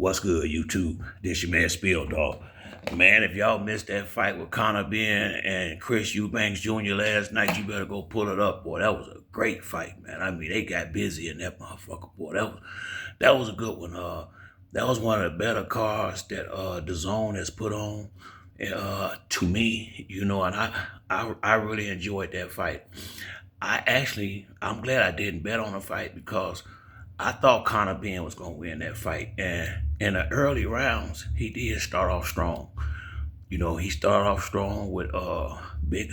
What's good, YouTube? This your man Spill Dog. Man, if y'all missed that fight with Conor Benn and Chris Eubank Jr. last night, you better go pull it up, boy. That was a great fight, man. I mean, they got busy in that motherfucker, boy. That was a good one. That was one of the better cards that the Zone has put on. To me, and I really enjoyed that fight. I'm glad I didn't bet on the fight because I thought Conor Benn was going to win that fight. And in the early rounds, he did start off strong. He started off strong with big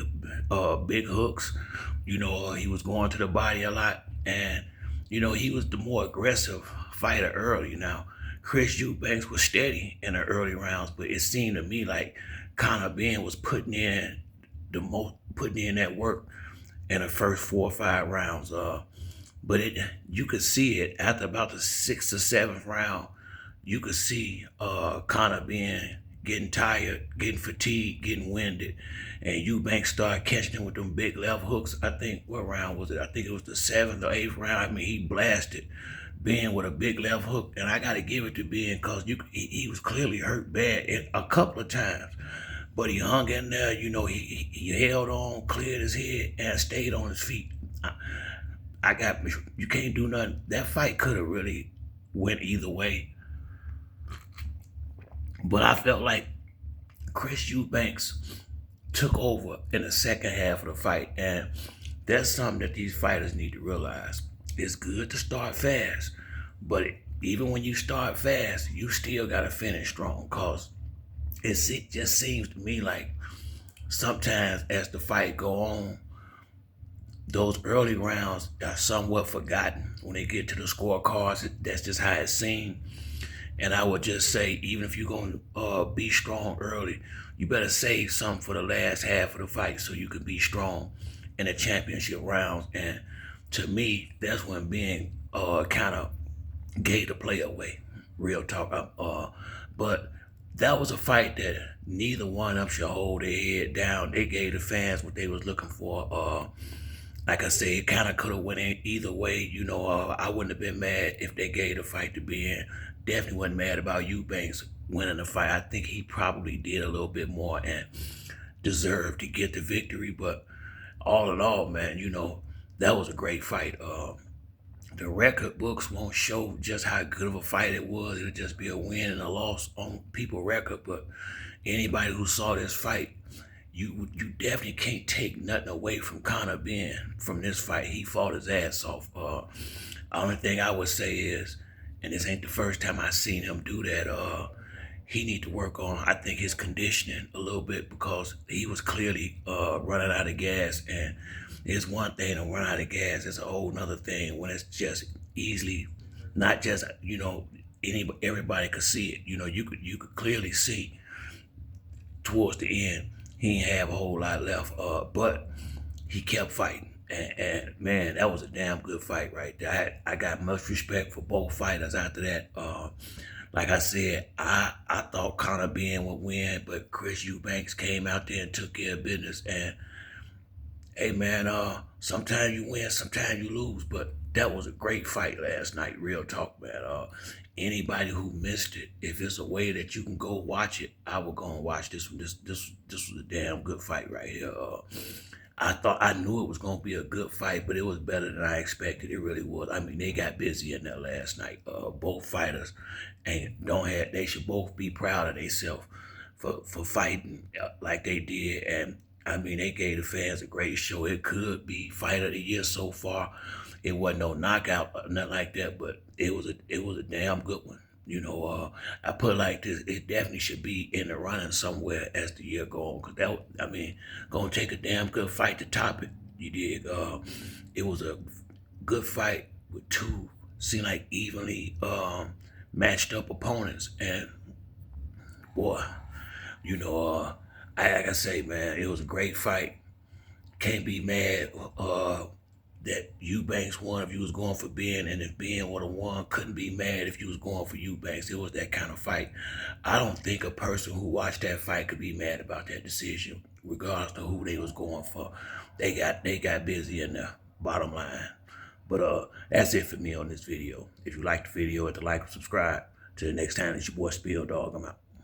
hooks. He was going to the body a lot. And, he was the more aggressive fighter early. Now, Chris Eubanks was steady in the early rounds, but it seemed to me like Conor Benn was putting in that work in the first 4 or 5 rounds. But you could see it after about the 6th or 7th round. You could see Conor Benn getting tired, getting fatigued, getting winded, and Eubank started catching him with them big left hooks. I think, what round was it? I think it was the 7th or 8th round. I mean, he blasted Benn with a big left hook, and I got to give it to Benn because he was clearly hurt bad a couple of times. But he hung in there, he held on, cleared his head, and stayed on his feet. You can't do nothing. That fight could have really went either way. But I felt like Chris Eubanks took over in the second half of the fight. And that's something that these fighters need to realize. It's good to start fast, but even when you start fast, you still got to finish strong because it just seems to me like sometimes as the fight go on, those early rounds are somewhat forgotten when they get to the scorecards. That's just how it seems. And I would just say, even if you're going to be strong early, you better save some for the last half of the fight so you can be strong in the championship rounds. And to me, that's when Benn kind of gave the play away. Real talk. But that was a fight that neither one of them should hold their head down. They gave the fans what they was looking for. Like I said, it kind of could have went in either way. I wouldn't have been mad if they gave the fight to Benn. Definitely wasn't mad about Eubanks winning the fight. I think he probably did a little bit more and deserved to get the victory. But all in all, man, that was a great fight. The record books won't show just how good of a fight it was. It'll just be a win and a loss on people's record. But anybody who saw this fight, you definitely can't take nothing away from Conor Benn from this fight. He fought his ass off. Only thing I would say is, and this ain't the first time I seen him do that, he need to work on, I think, his conditioning a little bit because he was clearly running out of gas. And it's one thing to run out of gas. It's a whole nother thing when it's just easily, not just, everybody could see it. You could clearly see towards the end, he didn't have a whole lot left, but he kept fighting. And man, that was a damn good fight right there. I got much respect for both fighters after that. Like I said, I thought Conor Benn would win, but Chris Eubanks came out there and took care of business. And hey man, sometimes you win, sometimes you lose, but that was a great fight last night. Real talk, man. Anybody who missed it, if it's a way that you can go watch it, I would go and watch this one. This was a damn good fight right here. I knew it was gonna be a good fight, but it was better than I expected. It really was. I mean, they got busy in there last night. Both fighters, and they should both be proud of themselves for fighting like they did. And I mean, they gave the fans a great show. It could be fight of the year so far. It wasn't no knockout or nothing like that, but it was a damn good one. I put it like this: it definitely should be in the running somewhere as the year goes on. Cause gonna take a damn good fight to top it. You dig? It was a good fight with two seem like evenly matched up opponents, and boy, like I say, man, it was a great fight. Can't be mad that Eubanks won if you was going for Benn, and if Benn would have won, couldn't be mad if you was going for Eubanks. It was that kind of fight. I don't think a person who watched that fight could be mad about that decision, regardless of who they was going for. They got busy in the bottom line. But that's it for me on this video. If you liked the video, hit the like and subscribe. Till the next time, it's your boy Spill Dog. I'm out.